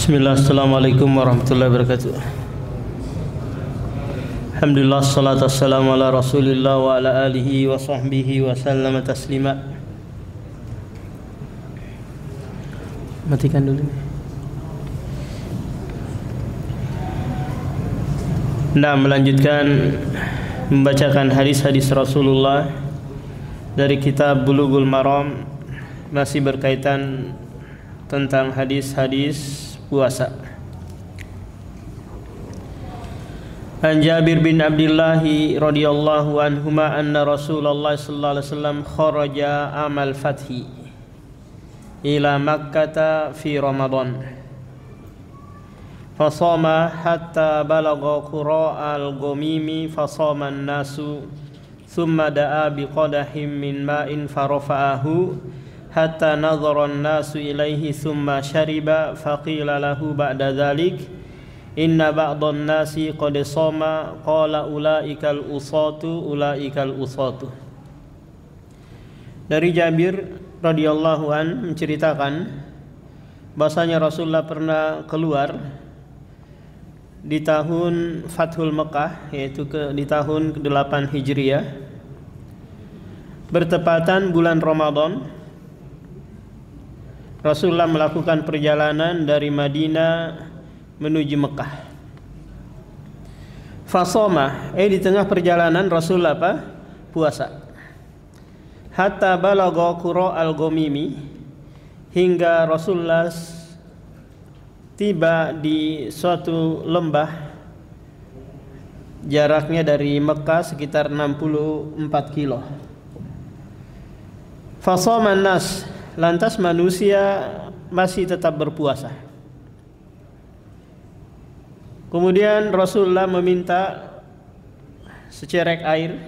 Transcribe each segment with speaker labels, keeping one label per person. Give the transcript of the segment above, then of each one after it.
Speaker 1: Bismillah, assalamualaikum warahmatullahi wabarakatuh. Alhamdulillah, salatu wassalamu ala rasulillah wa ala alihi wa sahbihi wa sallama taslima. Matikan dulu. Nah, melanjutkan membacakan hadis-hadis Rasulullah dari kitab Bulughul Maram, masih berkaitan tentang hadis-hadis puasa. An Jabir bin Abdullah radhiyallahu anhuma anna Rasulullah sallallahu alaihi wasallam kharaja amal fathi ila Makkah fi Ramadan fasama hatta balagha qura al-ghamimi fasama an-nasu thumma da'a biqadahin min ma'in farafa'ahu hatta nadhara an-nasu ilaihi thumma shariba faqila lahu ba'da dhalik inna ba'dhan nasi qad sama qala ulaikal usatu. Dari Jabir radhiyallahu an menceritakan bahasanya Rasulullah pernah keluar di tahun Fathul Mekah, yaitu di tahun ke-8 Hijriah, bertepatan bulan Ramadan. Rasulullah melakukan perjalanan dari Madinah menuju Mekah. Fasoma, di tengah perjalanan Rasulullah puasa. Hatta balagha qura al-ghamimi, hingga Rasulullah tiba di suatu lembah, jaraknya dari Mekah sekitar 64 kilo. Fasoma an-nas, lantas manusia masih tetap berpuasa. Kemudian Rasulullah meminta secerek air,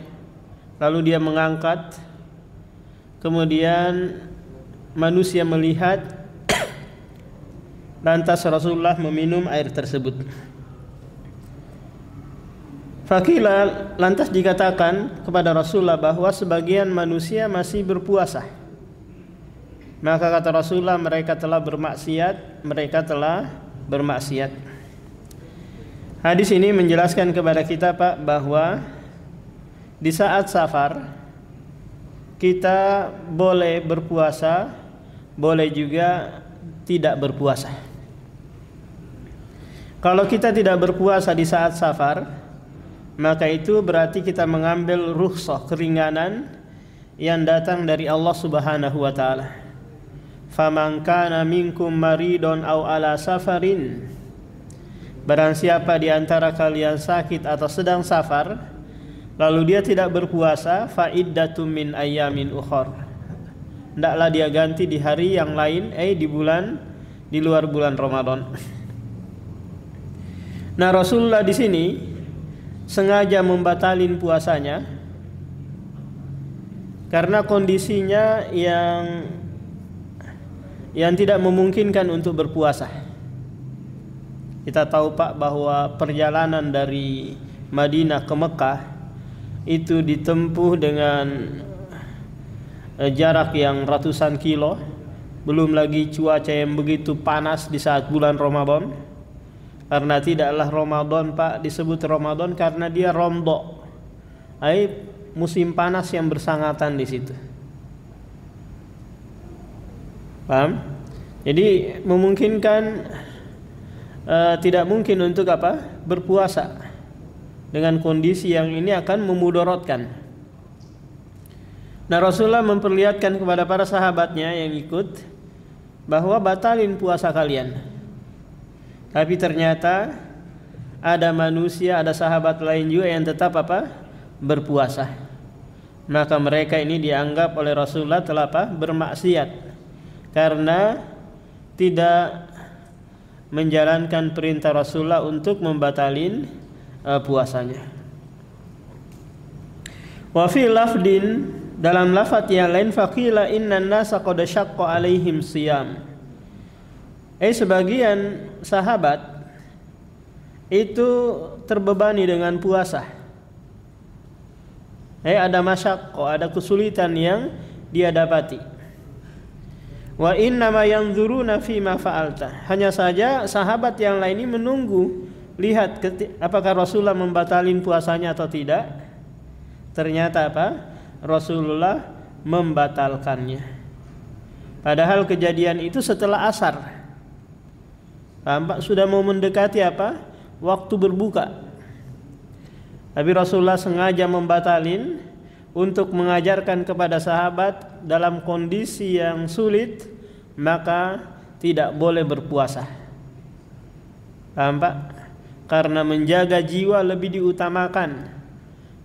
Speaker 1: lalu dia mengangkat. Kemudian manusia melihat, lantas Rasulullah meminum air tersebut. Fakila, lantas dikatakan kepada Rasulullah bahwa sebagian manusia masih berpuasa. Maka kata Rasulullah, mereka telah bermaksiat. Hadis ini menjelaskan kepada kita bahwa di saat safar kita boleh berpuasa, boleh juga tidak berpuasa. Kalau kita tidak berpuasa di saat safar, maka itu berarti kita mengambil rukhsah, keringanan yang datang dari Allah Subhanahu wa taala. Faman kana minkum maridun aw ala safarin, barang siapa di antara kalian sakit atau sedang safar, lalu dia tidak berpuasa, fa iddatum min ayyamin ukhar, hendaklah dia ganti di hari yang lain, di luar bulan Ramadan. Nah, Rasulullah di sini sengaja membatalin puasanya karena kondisinya yang tidak memungkinkan untuk berpuasa. Kita tahu bahwa perjalanan dari Madinah ke Mekah itu ditempuh dengan jarak yang ratusan kilo, belum lagi cuaca yang begitu panas di saat bulan Ramadan. Karena tidaklah Ramadan disebut Ramadan karena dia romdo, musim panas yang bersangatan di situ. Paham? Jadi memungkinkan tidak mungkin untuk berpuasa dengan kondisi yang ini akan memudaratkan. Nah, Rasulullah memperlihatkan kepada para sahabatnya yang ikut bahwa batalin puasa kalian. Tapi ternyata ada manusia, ada sahabat lain juga yang tetap berpuasa. Maka mereka ini dianggap oleh Rasulullah telah bermaksiat karena tidak menjalankan perintah Rasulullah untuk membatalin puasanya. Wa fi lafdin, dalam lafaz yang lain, faqila innan nasa qad syaqqa alaihim siyam. Sebagian sahabat itu terbebani dengan puasa. Ada masyaqqah, ada kesulitan yang dia dapati. Wa innama yanzuruna fima fa'alta. Hanya saja sahabat yang lain ini menunggu lihat apakah Rasulullah membatalin puasanya atau tidak. Ternyata apa? Rasulullah membatalkannya. Padahal kejadian itu setelah asar. Tampak sudah mau mendekati apa? Waktu berbuka. Tapi Rasulullah sengaja membatalin untuk mengajarkan kepada sahabat dalam kondisi yang sulit, maka tidak boleh berpuasa. Tampak? Karena menjaga jiwa lebih diutamakan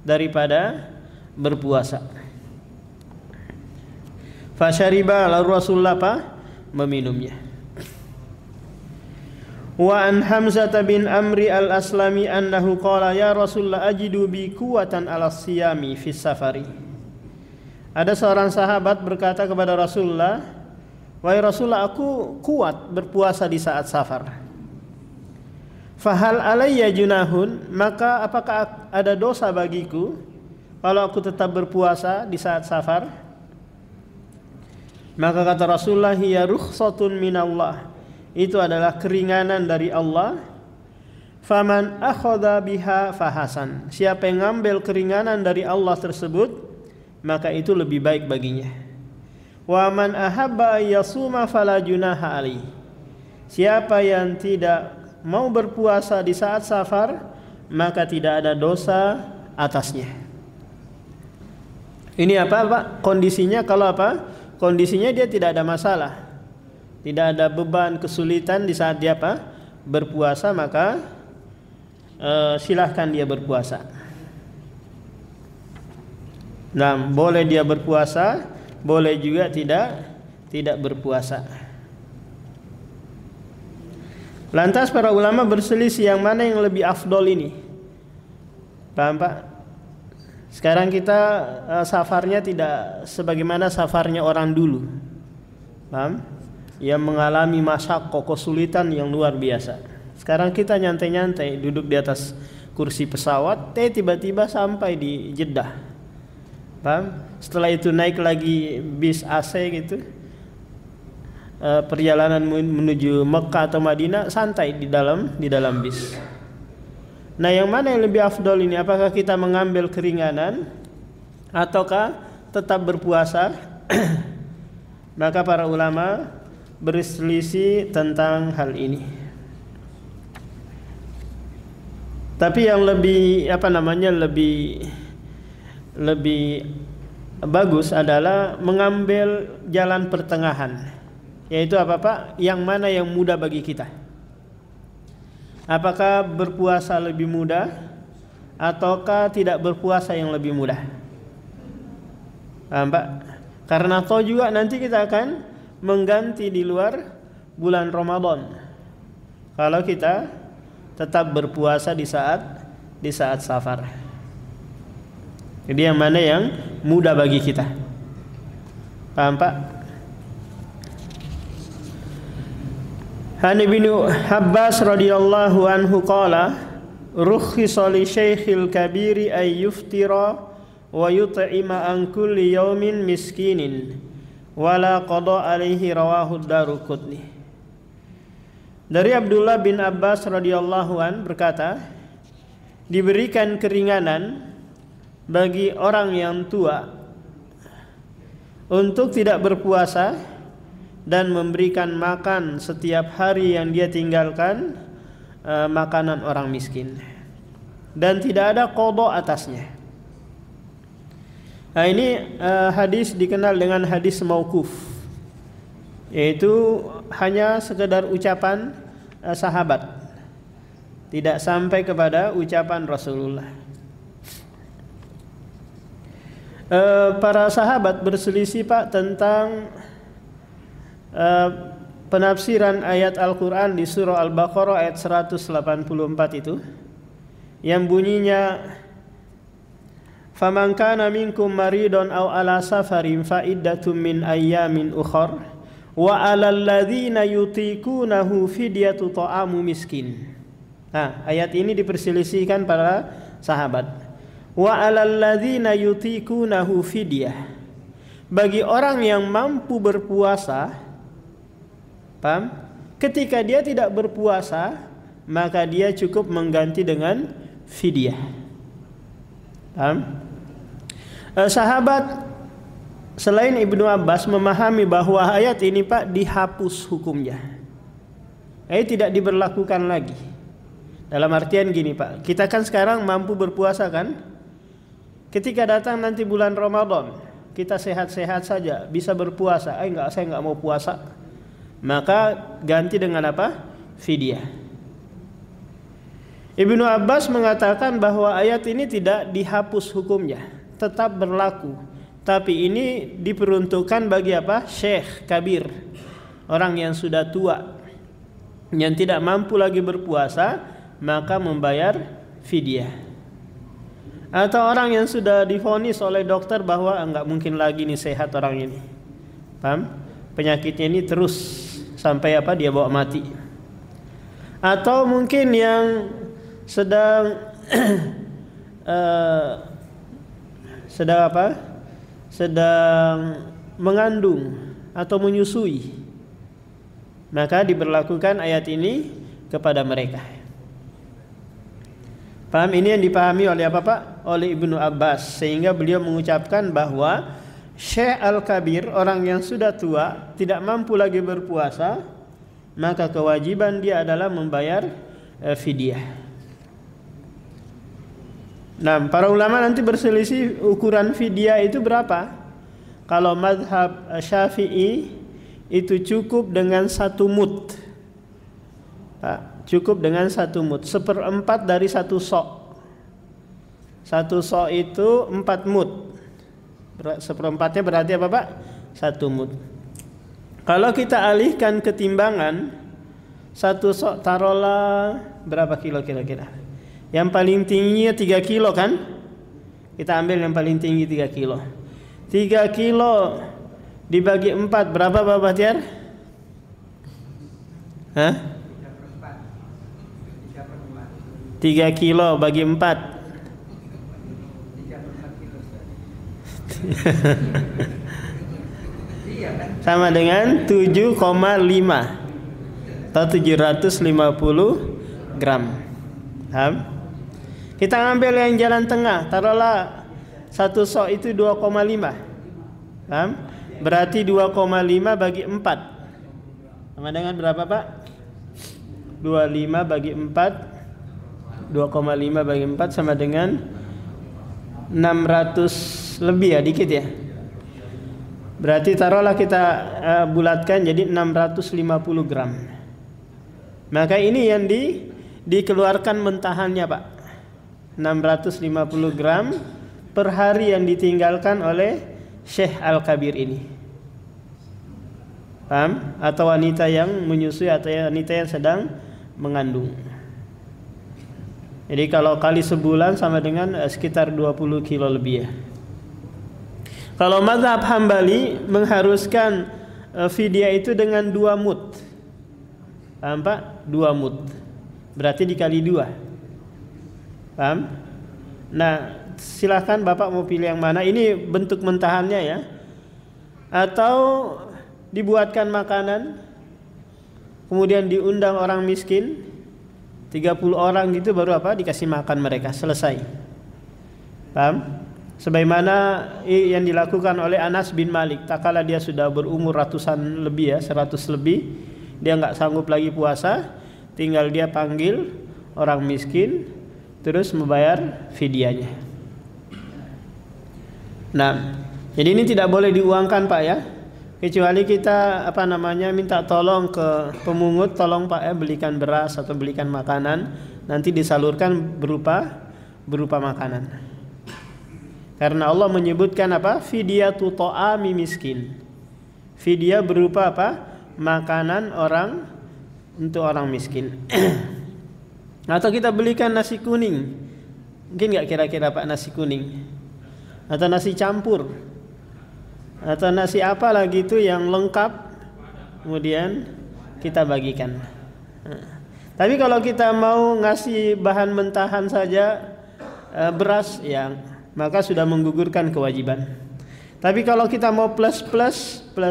Speaker 1: daripada berpuasa. Fasyariba, lalu Rasulullah apa? Meminumnya. Wa an Hamzah bin Amri al-Aslami annahu qala ya Rasulullah ajidu bi quwwatan ala siyami fi safari. Ada seorang sahabat berkata kepada Rasulullah, wahai Rasulullah, aku kuat berpuasa di saat safar. Fahal alayya junahun, maka apakah ada dosa bagiku kalau aku tetap berpuasa di saat safar? Maka kata Rasulullah, hiya rukhsatun minallah, itu adalah keringanan dari Allah. Faman akhadha biha fahasan, siapa yang ngambil keringanan dari Allah tersebut, maka itu lebih baik baginya. Wa man ahabba yasuma fala junaha alaihi, siapa yang tidak mau berpuasa di saat safar, maka tidak ada dosa atasnya. Ini apa Pak? Kondisinya kalau apa? Kondisinya dia tidak ada masalah, tidak ada beban kesulitan di saat dia apa? Berpuasa, maka silahkan dia berpuasa. Nah, boleh dia berpuasa, boleh juga tidak berpuasa. Lantas para ulama berselisih yang mana yang lebih afdol ini. Paham Pak? Sekarang kita safarnya tidak sebagaimana safarnya orang dulu. Paham? Yang mengalami masyaqah, kesulitan yang luar biasa. Sekarang kita nyantai-nyantai duduk di atas kursi pesawat, tiba-tiba sampai di Jeddah. Paham? Setelah itu naik lagi bis AC gitu. Perjalanan menuju Mekah atau Madinah santai di dalam bis. Nah, yang mana yang lebih afdol ini? Apakah kita mengambil keringanan ataukah tetap berpuasa? Maka para ulama berselisih tentang hal ini. Tapi yang lebih lebih bagus adalah mengambil jalan pertengahan. Yaitu apa Pak? Yang mana yang mudah bagi kita? Apakah berpuasa lebih mudah ataukah tidak berpuasa yang lebih mudah? Paham Pak? Karena toh juga nanti kita akan mengganti di luar bulan Ramadan. Kalau kita tetap berpuasa di saat safar. Jadi yang mana yang mudah bagi kita? Paham Pak? Han Ibnu Abbas radhiyallahu anhu qala rukhisa li syaikhil kabiri ay yuftira wa yut'ima an kulli yawmin miskinin wala qada alaihi rawahu Daruqutni. Dari Abdullah bin Abbas radhiyallahu an berkata, diberikan keringanan bagi orang yang tua untuk tidak berpuasa dan memberikan makan setiap hari yang dia tinggalkan makanan orang miskin, dan tidak ada qada atasnya. Nah, ini hadis dikenal dengan hadis mauquf, yaitu hanya sekedar ucapan sahabat, tidak sampai kepada ucapan Rasulullah. Para sahabat berselisih Pak tentang penafsiran ayat Al-Quran di surah Al-Baqarah ayat 184 itu, yang bunyinya faman kana minkum maridun aw ala safarin fa iddatum min ayyamin ukhar wa 'alal ladzina yutiqunahu fidyatu ta'amu miskin. Nah, ayat ini diperselisihkan para sahabat. Wa 'alal ladzina yutiqunahu fidyah, bagi orang yang mampu berpuasa Paham? Ketika dia tidak berpuasa, maka dia cukup mengganti dengan fidyah. Paham? Sahabat selain Ibnu Abbas memahami bahwa ayat ini Pak dihapus hukumnya. Tidak diberlakukan lagi. Dalam artian gini Pak, kita kan sekarang mampu berpuasa kan? Ketika datang nanti bulan Ramadan, kita sehat-sehat saja, bisa berpuasa. Saya enggak mau puasa. Maka ganti dengan apa? Fidyah. Ibnu Abbas mengatakan bahwa ayat ini tidak dihapus hukumnya, tetap berlaku. Tapi ini diperuntukkan bagi apa? Syekh kabir, orang yang sudah tua, yang tidak mampu lagi berpuasa, maka membayar fidyah. Atau orang yang sudah divonis oleh dokter bahwa enggak mungkin lagi nih sehat orang ini. Paham? Penyakitnya ini terus sampai apa? Dia bawa mati. Atau mungkin yang sedang sedang mengandung atau menyusui, maka diberlakukan ayat ini kepada mereka. Paham? Ini yang dipahami oleh apa Pak? Oleh Ibnu Abbas, sehingga beliau mengucapkan bahwa Syekh Al-Kabir, orang yang sudah tua, tidak mampu lagi berpuasa, maka kewajiban dia adalah membayar fidyah. Nah, para ulama nanti berselisih ukuran fidyah itu berapa. Kalau mazhab Syafi'i itu cukup dengan 1 mud. Cukup dengan 1 mud, 1/4 dari 1 sok. 1 sok itu 4 mud. 1/4-nya berarti apa Pak? 1 mud. Kalau kita alihkan ke timbangan, 1 sok taruhlah berapa kilo kira-kira? Yang paling tingginya 3 kilo kan? Kita ambil yang paling tinggi 3 kilo. 3 kilo dibagi 4 berapa Pak Bahtiar? 3 kilo bagi 4 sama dengan 7,5 atau 750 gram. Paham? Kita ambil yang jalan tengah, taruhlah 1 sok itu 2,5. Paham? Berarti 2,5 bagi 4 sama dengan berapa Pak? 25 bagi 4, 2,5 bagi 4 sama dengan 600 lebih ya, dikit ya. Berarti taruhlah kita bulatkan jadi 650 gram. Maka ini yang dikeluarkan mentahannya Pak. 650 gram per hari yang ditinggalkan oleh Syekh Al-Kabir ini. Paham? Atau wanita yang menyusui atau wanita yang sedang mengandung. Jadi kalau kali sebulan sama dengan sekitar 20 kilo lebih ya. Kalau mazhab Hambali mengharuskan fidyah itu dengan 2 mud. Paham Pak? 2 mud. Berarti dikali 2. Paham? Nah, silahkan Bapak mau pilih yang mana. Ini bentuk mentahannya ya. Atau dibuatkan makanan, kemudian diundang orang miskin, 30 orang gitu, baru apa? Dikasih makan mereka, selesai. Paham? Sebagaimana yang dilakukan oleh Anas bin Malik. Tak kala dia sudah berumur ratusan lebih ya, 100 lebih, dia nggak sanggup lagi puasa, tinggal dia panggil orang miskin, terus membayar fidyahnya. Nah, jadi ini tidak boleh diuangkan Pak ya, kecuali kita minta tolong ke pemungut, tolong Pak ya belikan beras atau belikan makanan, nanti disalurkan berupa makanan. Karena Allah menyebutkan apa? Fidyatu ta'ami miskin. Fidyah berupa apa? Makanan untuk orang miskin. Atau kita belikan nasi kuning. Mungkin nggak kira-kira Pak nasi kuning? Atau nasi campur? Atau nasi apa lagi itu yang lengkap? Kemudian kita bagikan. Tapi kalau kita mau ngasih bahan mentahan saja, beras ya, maka sudah menggugurkan kewajiban. Tapi kalau kita mau plus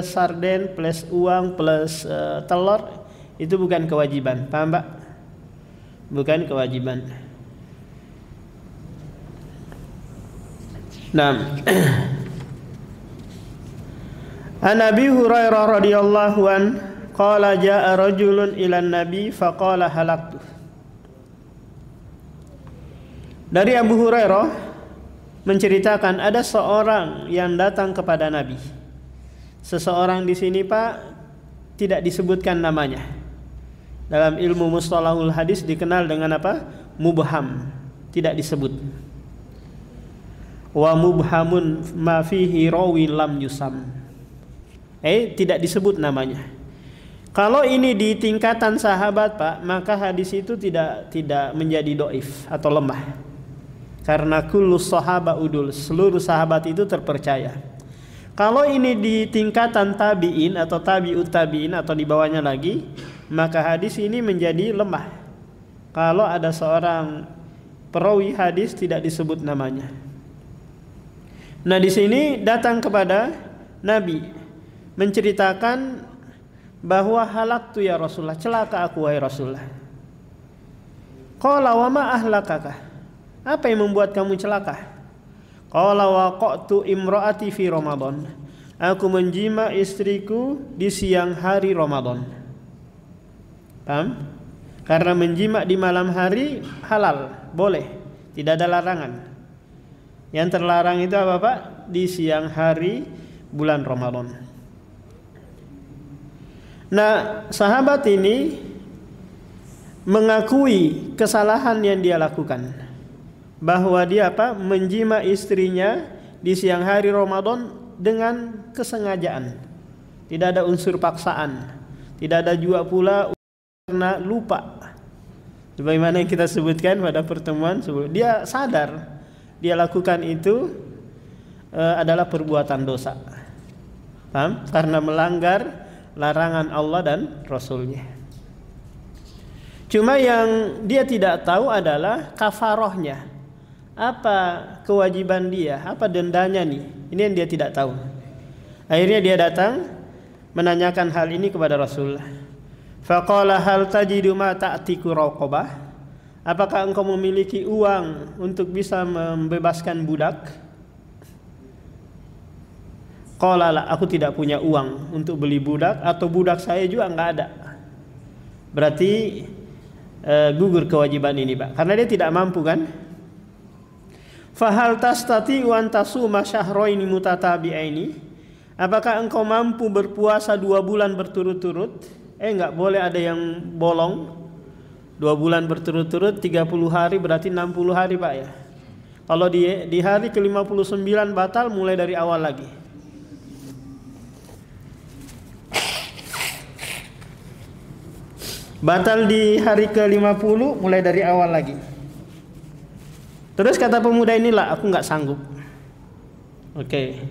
Speaker 1: sarden, plus uang, plus telur, itu bukan kewajiban. Paham, Pak? Bukan kewajiban. Nah, An Abi Hurairah radhiyallahu an qala jaa rajulun ila Nabi faqala halaktu. Dari Abu Hurairah menceritakan ada seorang yang datang kepada Nabi. Seseorang di sini, Pak, tidak disebutkan namanya. Dalam ilmu mustalahul hadis dikenal dengan apa? Mubham, tidak disebut. Wa mubhamun ma fihi rawi lam yusam. Tidak disebut namanya. Kalau ini di tingkatan sahabat, Pak, maka hadis itu tidak menjadi dhaif atau lemah. Karena kullu sahaba udul, seluruh sahabat itu terpercaya. Kalau ini di tingkatan tabi'in atau tabi'ut tabi'in atau di bawahnya lagi, maka hadis ini menjadi lemah. Kalau ada seorang perawi hadis tidak disebut namanya. Nah, di sini datang kepada Nabi menceritakan bahwa halaktu ya Rasulullah, celaka aku wahai Rasulullah. Qala wa ma ahlakaka? Apa yang membuat kamu celaka? Qala waqatu imraati fi Ramadan. Aku menjima istriku di siang hari Ramadan. Paham? Karena menjima di malam hari halal, boleh, tidak ada larangan. Yang terlarang itu apa, Pak? Di siang hari bulan Ramadan. Nah, sahabat ini mengakui kesalahan yang dia lakukan. Bahwa dia menjima istrinya di siang hari Ramadan dengan kesengajaan. Tidak ada unsur paksaan. Tidak ada juga pula karena lupa. Sebagaimana yang kita sebutkan pada pertemuan sebelum, dia sadar dia lakukan itu adalah perbuatan dosa. Paham? Karena melanggar larangan Allah dan Rasulnya. Cuma yang dia tidak tahu adalah kafarohnya. Apa kewajiban dia, apa dendanya nih? Ini yang dia tidak tahu. Akhirnya dia datang menanyakan hal ini kepada Rasulullah. Faqala hal tajidu ma ta'tiku raqabah? Apakah engkau memiliki uang untuk bisa membebaskan budak? Qala la, aku tidak punya uang untuk beli budak, atau budak saya juga enggak ada. Berarti gugur kewajiban ini, Pak. Karena dia tidak mampu, kan? Fahal tastati'u an tasuma syahraini mutatabi'aini? Apakah engkau mampu berpuasa 2 bulan berturut-turut? Enggak boleh ada yang bolong. 2 bulan berturut-turut 30 hari berarti 60 hari, Pak, ya. Kalau di hari ke-59 batal, mulai dari awal lagi. Batal di hari ke-50, mulai dari awal lagi. Terus kata pemuda inilah, aku enggak sanggup. Oke.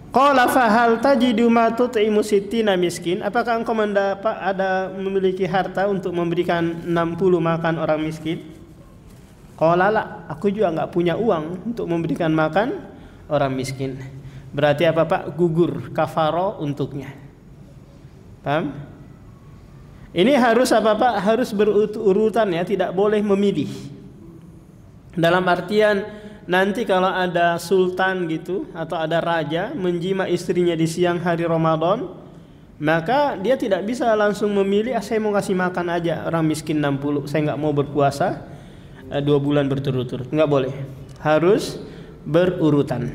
Speaker 1: Qala fa hal tajidu ma tut'imu sittina miskin? Apakah engkau memiliki harta untuk memberikan 60 makan orang miskin? Qala la, aku juga enggak punya uang untuk memberikan makan orang miskin. Berarti apa, Pak? Gugur kafaro untuknya. Paham? Ini harus apa, Pak? Harus berurutan, ya, tidak boleh memilih. Dalam artian nanti kalau ada sultan gitu atau ada raja menjima istrinya di siang hari Ramadan, maka dia tidak bisa langsung memilih, saya mau kasih makan aja orang miskin 60, saya nggak mau berpuasa 2 bulan berturut-turut. Nggak boleh, harus berurutan.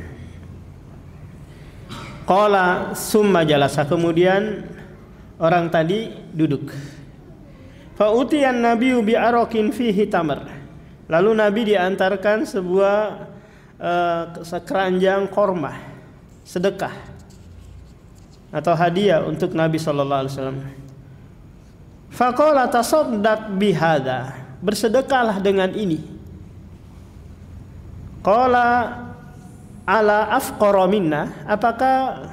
Speaker 1: Qala summa jalasa, kemudian orang tadi duduk. Fa utiyan nabiyyu bi arakin fihi tamar. Lalu Nabi diantarkan sebuah sekeranjang korma, sedekah atau hadiah untuk Nabi sallallahu alaihi wasallam. Faqala tasaddaq bihadza, bersedekahlah dengan ini. Qala ala afqara minna, apakah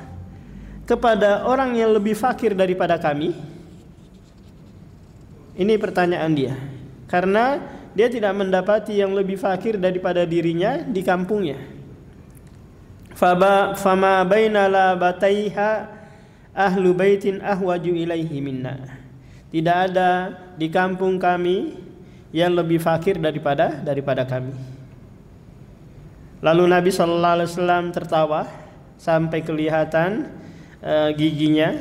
Speaker 1: kepada orang yang lebih fakir daripada kami? Ini pertanyaan dia. Karena dia tidak mendapati yang lebih fakir daripada dirinya di kampungnya. fama baina labataiha ahlu baitin ahwaju ilaihi minna. Tidak ada di kampung kami yang lebih fakir daripada kami. Lalu Nabi sallallahu alaihi wasallam tertawa sampai kelihatan giginya.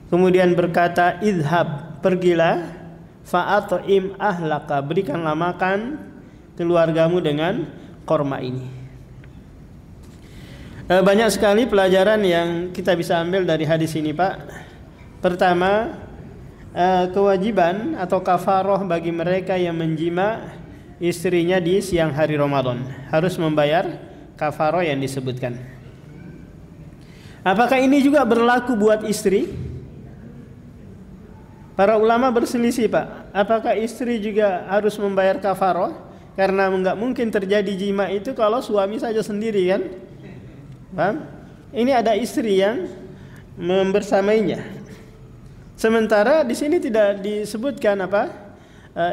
Speaker 1: Kemudian berkata, "Idhab, pergilah, fa'at'im ahlaka, berikanlah makan keluargamu dengan korma ini." Banyak sekali pelajaran yang kita bisa ambil dari hadis ini, Pak. Pertama, kewajiban atau kafaroh bagi mereka yang menjima istrinya di siang hari Ramadan, harus membayar kafaroh yang disebutkan. Apakah ini juga berlaku buat istri? Para ulama berselisih, Pak. Apakah istri juga harus membayar kafaroh? Karena enggak mungkin terjadi jima itu kalau suami saja sendiri, kan? Paham? Ini ada istri yang membersamainya. Sementara di sini tidak disebutkan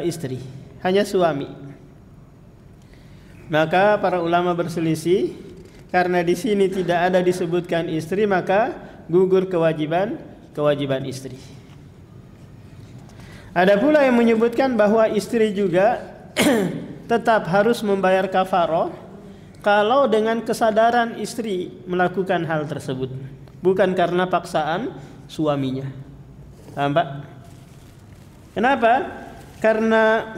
Speaker 1: istri, hanya suami. Maka para ulama berselisih, karena di sini tidak ada disebutkan istri, maka gugur kewajiban istri. Ada pula yang menyebutkan bahwa istri juga tetap harus membayar kafaroh kalau dengan kesadaran istri melakukan hal tersebut, bukan karena paksaan suaminya. Paham, Pak? Kenapa? Karena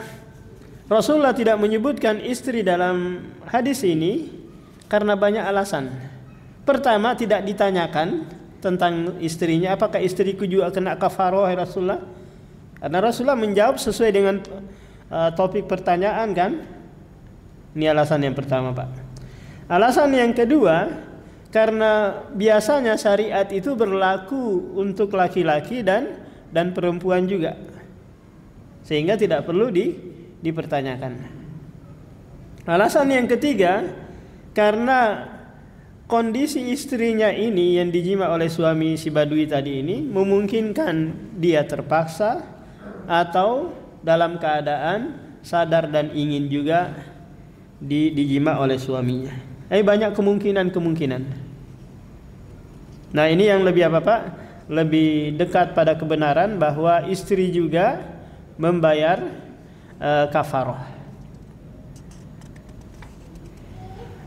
Speaker 1: Rasulullah tidak menyebutkan istri dalam hadis ini karena banyak alasan. Pertama, tidak ditanyakan tentang istrinya, apakah istriku juga kena kafaroh ya Rasulullah? Karena Rasulullah menjawab sesuai dengan topik pertanyaan, kan? Ini alasan yang pertama, Pak. Alasan yang kedua, karena biasanya syariat itu berlaku untuk laki-laki dan perempuan juga, sehingga tidak perlu dipertanyakan. Alasan yang ketiga, karena kondisi istrinya ini yang dijima oleh suami si badui tadi ini memungkinkan dia terpaksa atau dalam keadaan sadar dan ingin juga dijima oleh suaminya. Banyak kemungkinan. Nah, ini yang lebih Pak? Lebih dekat pada kebenaran bahwa istri juga membayar kafaroh.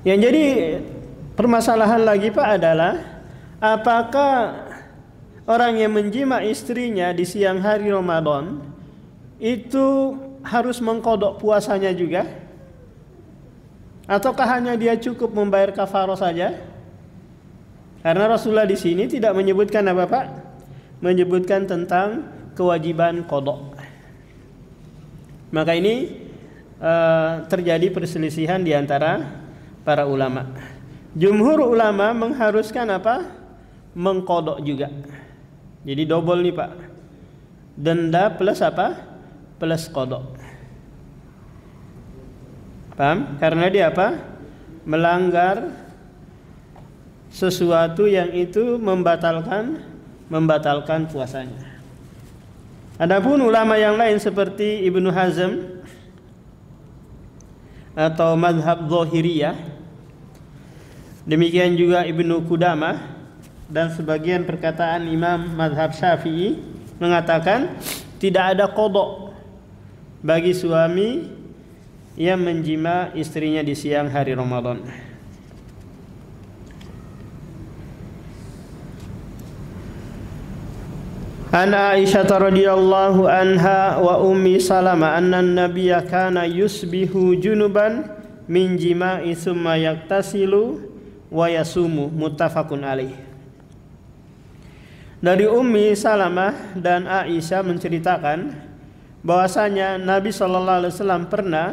Speaker 1: Yang jadi permasalahan lagi, Pak, adalah apakah orang yang menjima istrinya di siang hari Ramadan itu harus mengkodok puasanya juga, ataukah hanya dia cukup membayar kafaroh saja? Karena Rasulullah di sini tidak menyebutkan apa, Pak? Menyebutkan tentang kewajiban kodok. Maka ini terjadi perselisihan di antara para ulama. Jumhur ulama mengharuskan apa? Mengkodok juga. Jadi double nih, Pak. Denda plus apa? Plus kodok. Paham? Karena dia apa? Melanggar sesuatu yang itu membatalkan puasanya. Adapun ulama yang lain seperti Ibnu Hazm atau mazhab Zahiriyah, demikian juga Ibnu Qudamah dan sebagian perkataan Imam mazhab Syafi'i mengatakan tidak ada qada bagi suami yang menjima istrinya di siang hari Ramadan. An Aisyah radhiyallahu anha wa ummi Salamah anna an-nabiyya kana yusbihu junuban min jima'i tsumma yaktasilu wa yasumu, muttafaqun alaih. Dari Ummi Salamah dan Aisyah menceritakan bahwasanya Nabi sallallahu alaihi wasallam pernah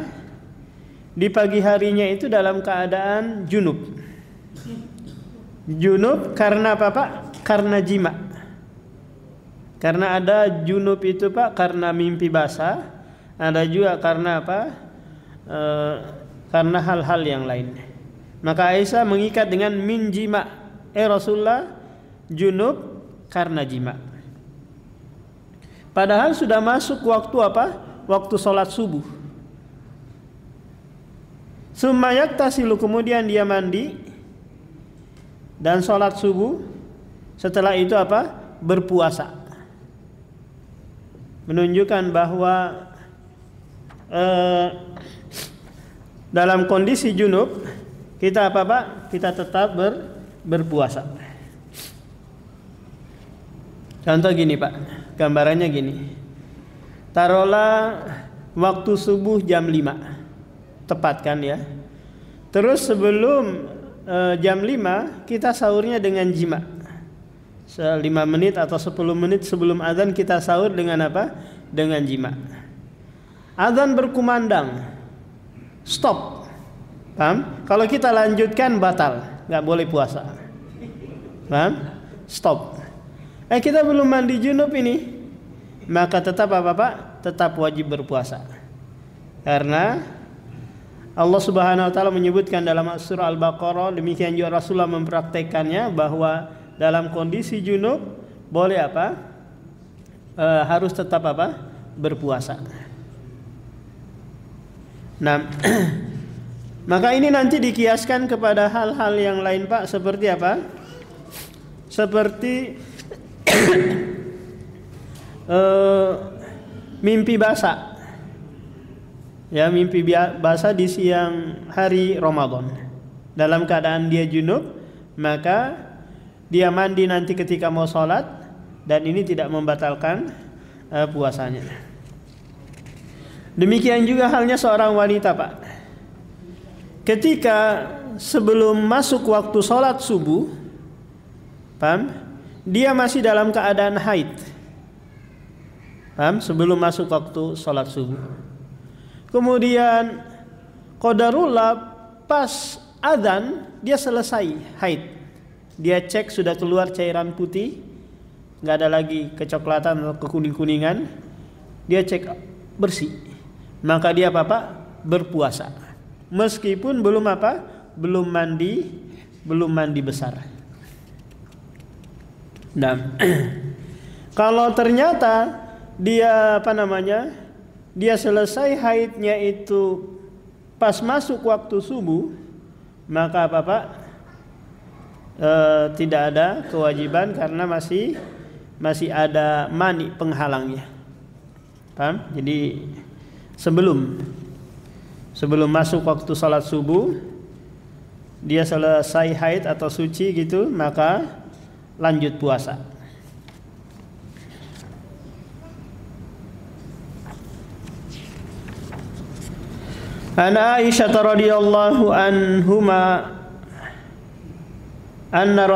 Speaker 1: di pagi harinya itu dalam keadaan junub. Junub karena apa, Pak? Karena jima. Karena ada junub itu, Pak, karena mimpi basah, ada juga karena apa? Karena hal-hal yang lain. Maka Aisyah mengikat dengan min jima. Rasulullah junub karena jima. Padahal sudah masuk waktu apa? Waktu sholat subuh. Summa yaktasilu, kemudian dia mandi. dan sholat subuh. Setelah itu apa? Berpuasa. Menunjukkan bahwa dalam kondisi junub kita apa Pak? Kita tetap berpuasa. Contoh gini Pak, gambarannya gini. Taruhlah waktu subuh jam 5, tepat kan ya? Terus sebelum jam 5 kita sahurnya dengan jima. 5 menit atau 10 menit sebelum azan kita sahur dengan apa? Dengan jima. Azan berkumandang, stop. Paham? Kalau kita lanjutkan batal, nggak boleh puasa. Paham? Stop. Kita belum mandi junub ini, maka tetap apa Pak? Tetap wajib berpuasa. Karena Allah Subhanahu wa taala menyebutkan dalam surah Al-Baqarah, demikian juga Rasulullah mempraktekannya, bahwa dalam kondisi junub boleh apa? Harus tetap apa? Berpuasa. Nah, maka ini nanti dikiaskan kepada hal-hal yang lain Pak, seperti apa? Seperti mimpi basah. Ya, mimpi basah di siang hari Ramadan. Dalam keadaan dia junub, maka dia mandi nanti ketika mau sholat, dan ini tidak membatalkan puasanya. Demikian juga halnya seorang wanita Pak. Ketika sebelum masuk waktu sholat subuh, paham? Dia masih dalam keadaan haid. Paham? Sebelum masuk waktu sholat subuh. Kemudian qadarullah pas adzan dia selesai haid. Dia cek sudah keluar cairan putih, nggak ada lagi kecoklatan atau kekuning-kuningan. Dia cek bersih. Maka dia apa? Berpuasa. Meskipun belum apa? Belum mandi besar. Nah, kalau ternyata dia dia selesai haidnya itu pas masuk waktu subuh, maka apa Pak? Tidak ada kewajiban karena masih ada mani penghalangnya. Paham? Jadi sebelum masuk waktu salat subuh dia selesai haid atau suci gitu, maka lanjut puasa. An Aisyah radhiyallahu anhuma anna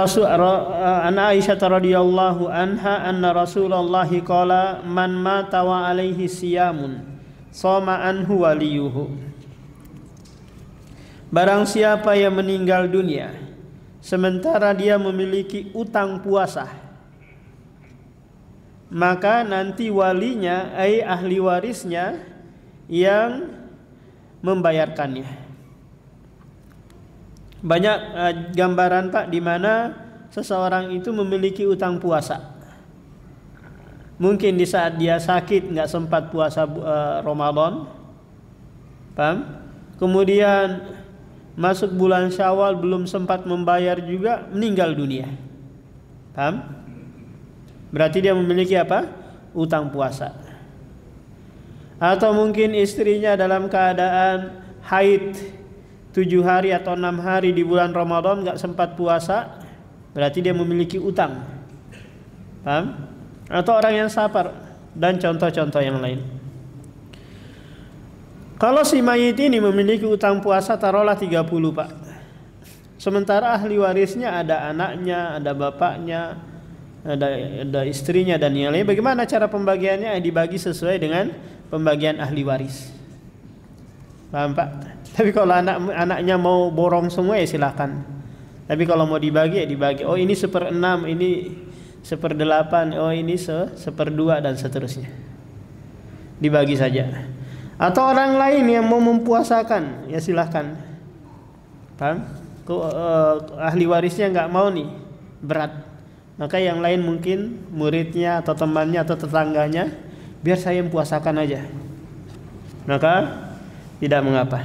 Speaker 1: Aisyah radhiyallahu anha anna Rasulullah qala man mata wa alaihi siyamun shoma anhu waliyuhu. Barang siapa yang meninggal dunia sementara dia memiliki utang puasa, maka nanti walinya, ahli warisnya yang membayarkannya. Banyak gambaran Pak di mana seseorang itu memiliki utang puasa. Mungkin di saat dia sakit nggak sempat puasa Ramadan, paham? Kemudian masuk bulan Syawal belum sempat membayar juga, meninggal dunia, paham? Berarti dia memiliki apa? Utang puasa. Atau mungkin istrinya dalam keadaan haid 7 hari atau 6 hari di bulan Ramadan gak sempat puasa, berarti dia memiliki utang, paham? Atau orang yang sabar, dan contoh-contoh yang lain. Kalau si mayit ini memiliki utang puasa taruhlah 30 Pak, sementara ahli warisnya ada anaknya, ada bapaknya, ada istrinya dan yang lain, bagaimana cara pembagiannya? Dibagi sesuai dengan pembagian ahli waris, paham Pak? Tapi kalau anaknya mau borong semua ya silakan. Tapi kalau mau dibagi ya dibagi. Oh ini 1/6, ini 1/8, oh ini 1/2 dan seterusnya. Dibagi saja. Atau orang lain yang mau mempuasakan ya silakan, paham? Ahli warisnya nggak mau nih, berat. Maka yang lain mungkin muridnya atau temannya atau tetangganya, biar saya mempuasakan aja, maka tidak mengapa.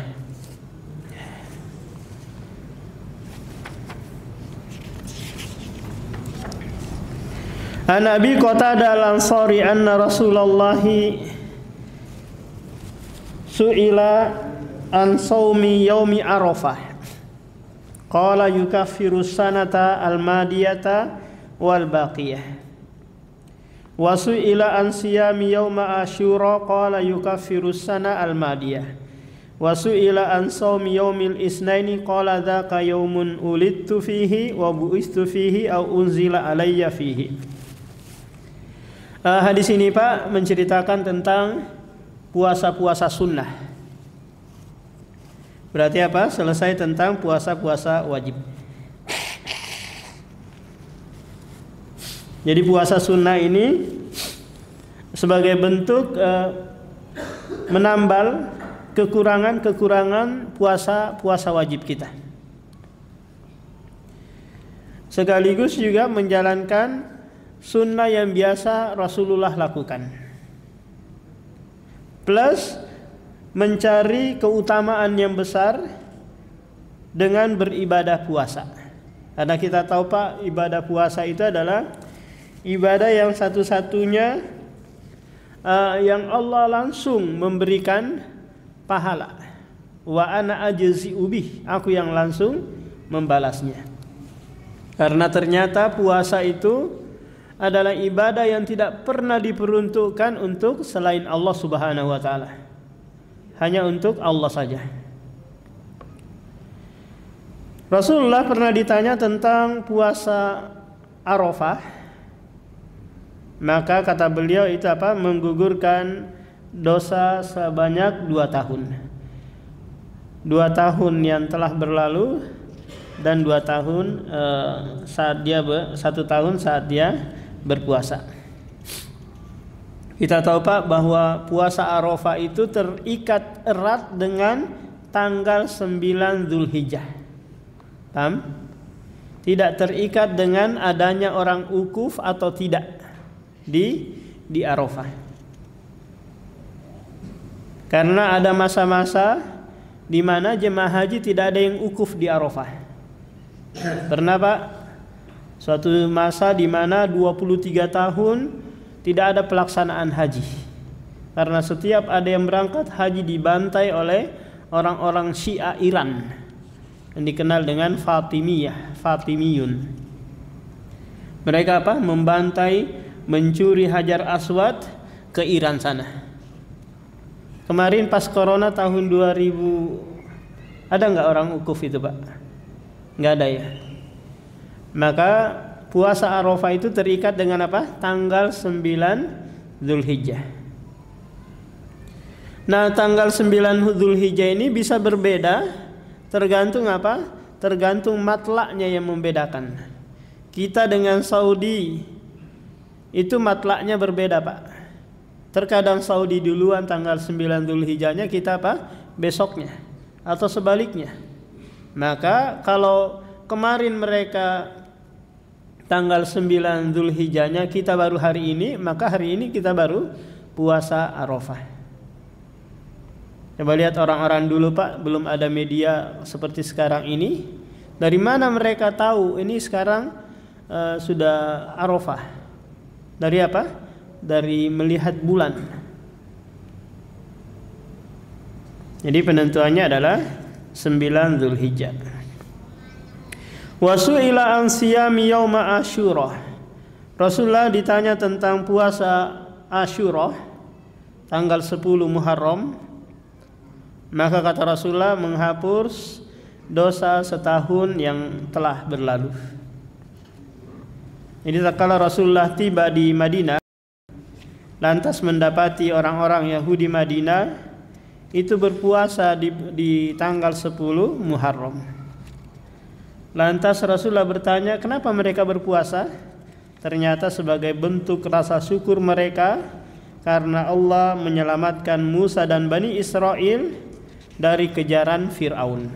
Speaker 1: An Abi Qatadah al-Ansari anna Rasulullah su'ila an shaumi yaumi Arafah. Qala yukaffiru sanata al-madiyata wal baqiyah. Wa su'ila an siyami yauma Asyura qala yukaffiru sana al-madiyah. Wa su'ila an shaumi yaumil isnaini qala dzaka yaumun ulidtu fihi wa bu'istu fihi au unzila alayya fihi. Hadis ini Pak menceritakan tentang puasa-puasa sunnah. Berarti apa? Selesai tentang puasa-puasa wajib. Jadi puasa sunnah ini sebagai bentuk menambal kekurangan-kekurangan puasa wajib kita. Sekaligus juga menjalankan sunnah yang biasa Rasulullah lakukan, plus mencari keutamaan yang besar dengan beribadah puasa. Karena kita tahu Pak, ibadah puasa itu adalah ibadah yang satu-satunya yang Allah langsung memberikan pahala. Wa ana ajzi'u bih, aku yang langsung membalasnya. Karena ternyata puasa itu adalah ibadah yang tidak pernah diperuntukkan untuk selain Allah Subhanahu wa taala. Hanya untuk Allah saja. Rasulullah pernah ditanya tentang puasa Arafah. Maka kata beliau itu apa? Menggugurkan dosa sebanyak 2 tahun. 2 tahun yang telah berlalu dan 2 tahun saat dia 1 tahun saat dia berpuasa. Kita tahu Pak bahwa puasa Arafah itu terikat erat dengan tanggal 9 Zulhijjah. Paham? Tidak terikat dengan adanya orang wukuf atau tidak di Arafah. Karena ada masa-masa di mana jemaah haji tidak ada yang wukuf di Arafah. Pernah Pak? Suatu masa di mana 23 tahun tidak ada pelaksanaan haji. Karena setiap ada yang berangkat haji dibantai oleh orang-orang Syiah Iran yang dikenal dengan Fatimiyun. Mereka apa? Membantai, mencuri Hajar Aswad ke Iran sana. Kemarin pas corona tahun 2000 ada nggak orang wukuf itu Pak? Nggak ada ya. Maka puasa Arafah itu terikat dengan apa? Tanggal 9 Zulhijjah. Nah, tanggal 9 Zulhijjah ini bisa berbeda tergantung apa? Tergantung matlaknya yang membedakan. Kita dengan Saudi itu matlaknya berbeda Pak. Terkadang Saudi duluan tanggal 9 Zulhijjahnya, kita apa? Besoknya atau sebaliknya. Maka kalau kemarin mereka tanggal 9 Zulhijjahnya, kita baru hari ini, maka hari ini kita baru puasa Arafah. Coba lihat orang-orang dulu Pak, belum ada media seperti sekarang ini. Dari mana mereka tahu ini sekarang sudah Arafah? Dari apa? Dari melihat bulan. Jadi penentuannya adalah 9 Zulhijjah. Wa su'ila an siyami yauma Asyura. Rasulullah ditanya tentang puasa Asyura tanggal 10 Muharram. Maka kata Rasulullah, menghapus dosa setahun yang telah berlalu. Jadi tatkala Rasulullah tiba di Madinah, lantas mendapati orang-orang Yahudi Madinah itu berpuasa di tanggal 10 Muharram. Lantas Rasulullah bertanya, kenapa mereka berpuasa? Ternyata sebagai bentuk rasa syukur mereka karena Allah menyelamatkan Musa dan Bani Israel dari kejaran Fir'aun.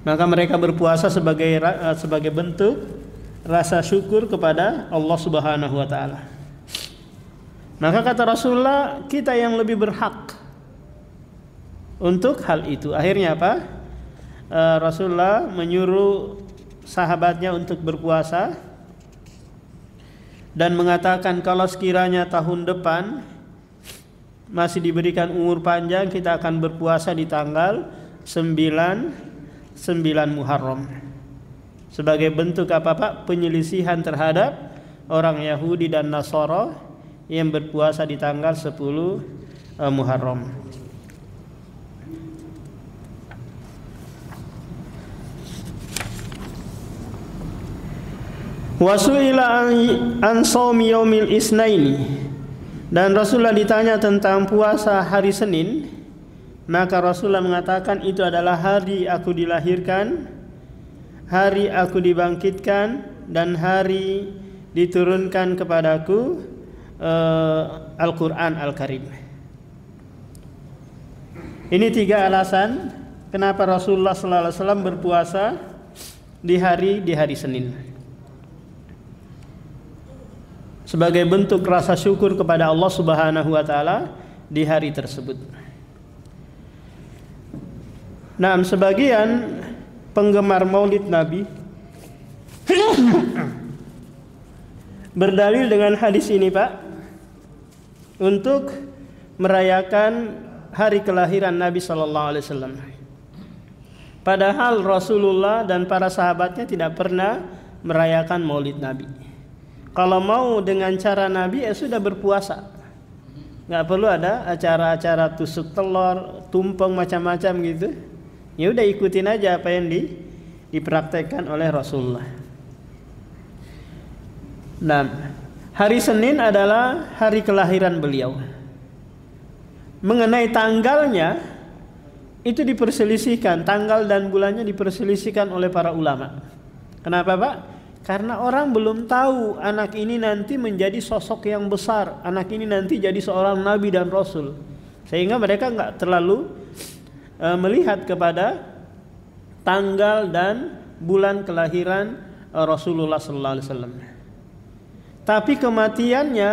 Speaker 1: Maka mereka berpuasa sebagai bentuk rasa syukur kepada Allah Subhanahu wa taala. Maka kata Rasulullah, kita yang lebih berhak untuk hal itu. Akhirnya apa? Rasulullah menyuruh sahabatnya untuk berpuasa dan mengatakan kalau sekiranya tahun depan masih diberikan umur panjang, kita akan berpuasa di tanggal 9 Muharram. Sebagai bentuk apa Pak? Penyelisihan terhadap orang Yahudi dan Nasara yang berpuasa di tanggal 10 Muharram. Wasu'ila an shaumi yaumil isnaini, dan Rasulullah ditanya tentang puasa hari Senin, maka Rasulullah mengatakan itu adalah hari aku dilahirkan, hari aku dibangkitkan, dan hari diturunkan kepadaku Al-Quran Al-Karim. Ini 3 alasan kenapa Rasulullah SAW berpuasa di hari Senin. Sebagai bentuk rasa syukur kepada Allah Subhanahu wa taala di hari tersebut. Nah, sebagian penggemar Maulid Nabi berdalil dengan hadis ini, Pak, untuk merayakan hari kelahiran Nabi sallallahu alaihi wasallam. Padahal Rasulullah dan para sahabatnya tidak pernah merayakan Maulid Nabi. Kalau mau dengan cara Nabi, sudah berpuasa. Nggak perlu ada acara-acara tusuk telur, tumpeng macam-macam gitu. Ya udah ikutin aja apa yang dipraktekkan oleh Rasulullah. Nah, hari Senin adalah hari kelahiran beliau. Mengenai tanggalnya itu diperselisihkan, tanggal dan bulannya diperselisihkan oleh para ulama. Kenapa, Pak? Karena orang belum tahu anak ini nanti menjadi sosok yang besar, anak ini nanti jadi seorang nabi dan rasul, sehingga mereka nggak terlalu melihat kepada tanggal dan bulan kelahiran Rasulullah Sallallahu Alaihi Wasallam. Tapi kematiannya,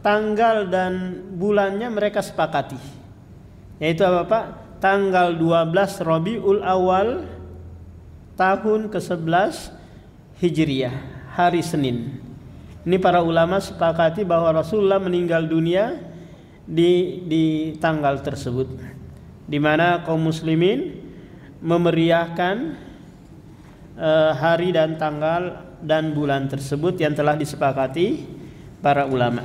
Speaker 1: tanggal dan bulannya mereka sepakati, yaitu apa Pak? Tanggal 12 Rabiul Awal tahun ke-11 Hijriyah, hari Senin. Ini para ulama sepakati bahwa Rasulullah meninggal dunia di tanggal tersebut, di mana kaum muslimin memeriahkan hari dan tanggal dan bulan tersebut yang telah disepakati para ulama.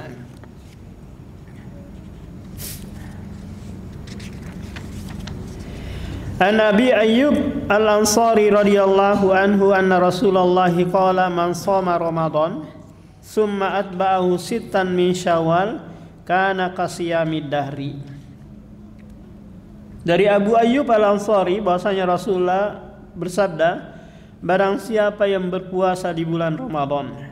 Speaker 1: An Abi Ayyub Al-Ansari radhiyallahu anhu anna Rasulullah qala man shoma Ramadan summa atba'ahu sittan min Syawal kana qasiyamid dahri. Dari Abu Ayyub Al-Ansari bahwasanya Rasulullah bersabda, barang siapa yang berpuasa di bulan Ramadan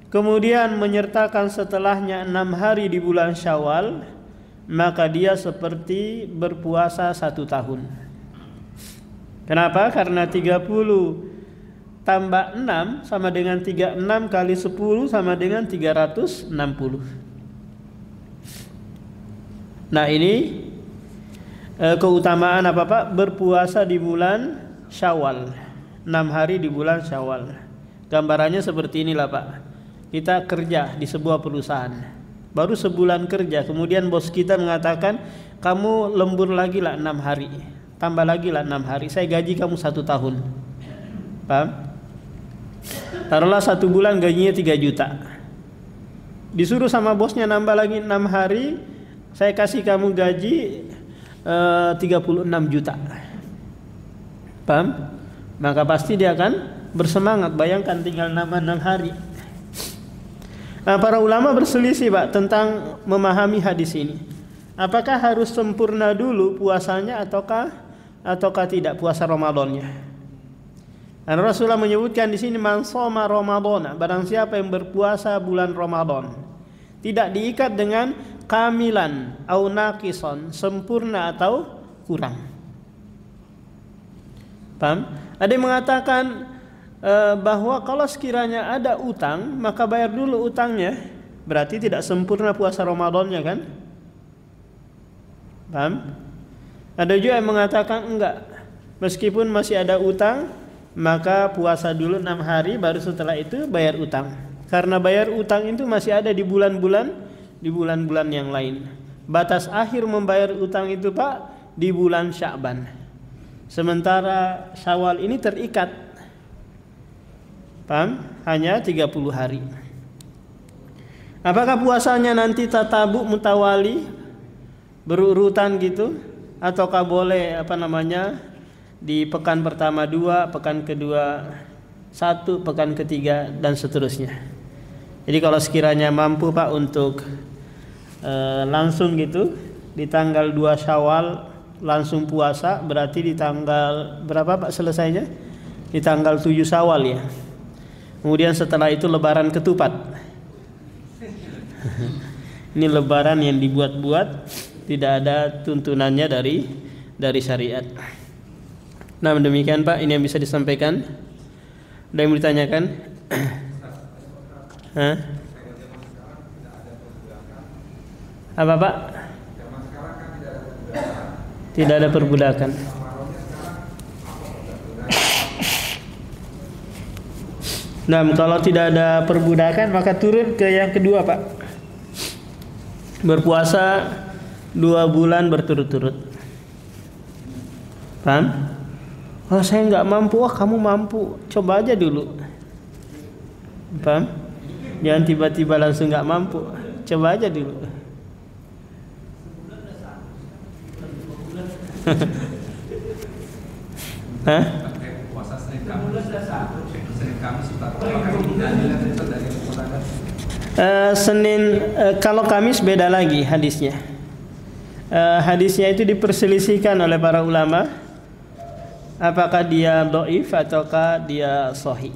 Speaker 1: kemudian menyertakan setelahnya 6 hari di bulan Syawal, maka dia seperti berpuasa 1 tahun. Kenapa? Karena 30 tambah 6 sama dengan 36 kali 10 sama dengan 360. Nah, ini keutamaan apa Pak? Berpuasa di bulan Syawal, 6 hari di bulan Syawal. Gambarannya seperti inilah Pak. Kita kerja di sebuah perusahaan, baru sebulan kerja, kemudian bos kita mengatakan kamu lembur lagi lah 6 hari, tambah lagi lah 6 hari, saya gaji kamu 1 tahun. Paham? Taruhlah 1 bulan gajinya 3 juta, disuruh sama bosnya nambah lagi 6 hari, saya kasih kamu gaji 36 juta. Paham? Maka pasti dia akan bersemangat. Bayangkan tinggal 6 hari. Nah, para ulama berselisih Pak tentang memahami hadis ini. Apakah harus sempurna dulu puasanya ataukah tidak puasa Ramadannya? Dan Rasulullah menyebutkan di sini man shoma Ramadhana, barang siapa yang berpuasa bulan Ramadan, tidak diikat dengan kamilan au naqison, sempurna atau kurang. Paham? Ada yang mengatakan bahwa kalau sekiranya ada utang maka bayar dulu utangnya, berarti tidak sempurna puasa Ramadannya kan? Paham? Ada juga yang mengatakan enggak, meskipun masih ada utang maka puasa dulu 6 hari baru setelah itu bayar utang. Karena bayar utang itu masih ada di bulan-bulan yang lain. Batas akhir membayar utang itu Pak di bulan Sya'ban. Sementara Syawal ini terikat. Paham? Hanya 30 hari. Apakah puasanya nanti tatabu mutawali berurutan gitu, ataukah boleh di pekan pertama 2, pekan kedua 1, pekan ketiga dan seterusnya. Jadi kalau sekiranya mampu Pak untuk langsung gitu di tanggal 2 Syawal langsung puasa, berarti di tanggal berapa Pak selesainya? Di tanggal 7 Syawal ya. Kemudian setelah itu lebaran ketupat. Ini lebaran yang dibuat-buat, tidak ada tuntunannya dari syariat. Nah, demikian Pak, ini yang bisa disampaikan. Ada yang ditanyakan? Hah? Apa Pak? Tidak ada perbudakan. Nah, kalau tidak ada perbudakan maka turun ke yang kedua Pak. Berpuasa 2 bulan berturut-turut. Paham? Oh saya nggak mampu, kamu mampu, coba aja dulu. Paham? Jangan tiba-tiba langsung nggak mampu, coba aja dulu. Hah? Kalau Kamis beda lagi hadisnya. Hadisnya itu diperselisihkan oleh para ulama, apakah dia dhaif ataukah dia sahih.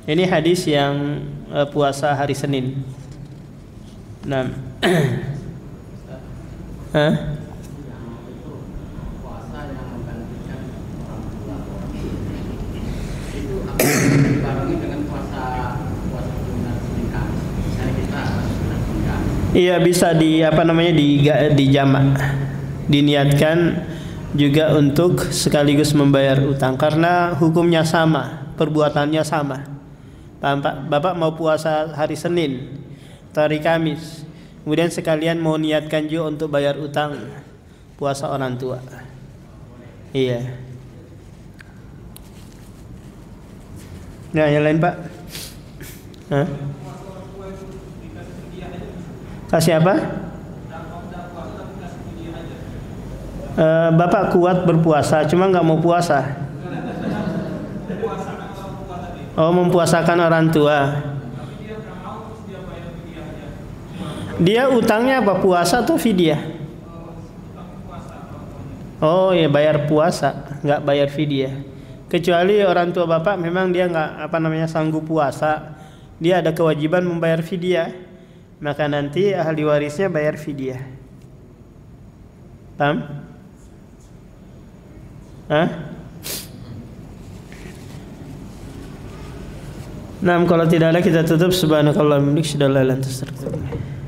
Speaker 1: Ini hadis yang puasa hari Senin. Nah, iya bisa dijamak, diniatkan juga untuk sekaligus membayar utang karena hukumnya sama, perbuatannya sama. Bapak mau puasa hari Senin atau hari Kamis, kemudian sekalian mau niatkan juga untuk bayar utang puasa orang tua. Iya. Nah, yang lain Pak? Hah? Kasih apa? Bapak kuat berpuasa, cuma nggak mau puasa. Oh, mempuasakan orang tua. Dia utangnya apa? Puasa atau fidyah? Oh ya, bayar puasa, nggak bayar fidyah. Kecuali orang tua bapak memang dia nggak sanggup puasa, dia ada kewajiban membayar fidyah, maka nanti ahli warisnya bayar fidyah. Paham? Hah? Nah, kalau tidak ada kita tutup. Subhanakallahumma wa bihamdika, asyhadu an la ilaha illa anta, astaghfiruka wa atubu ilaik.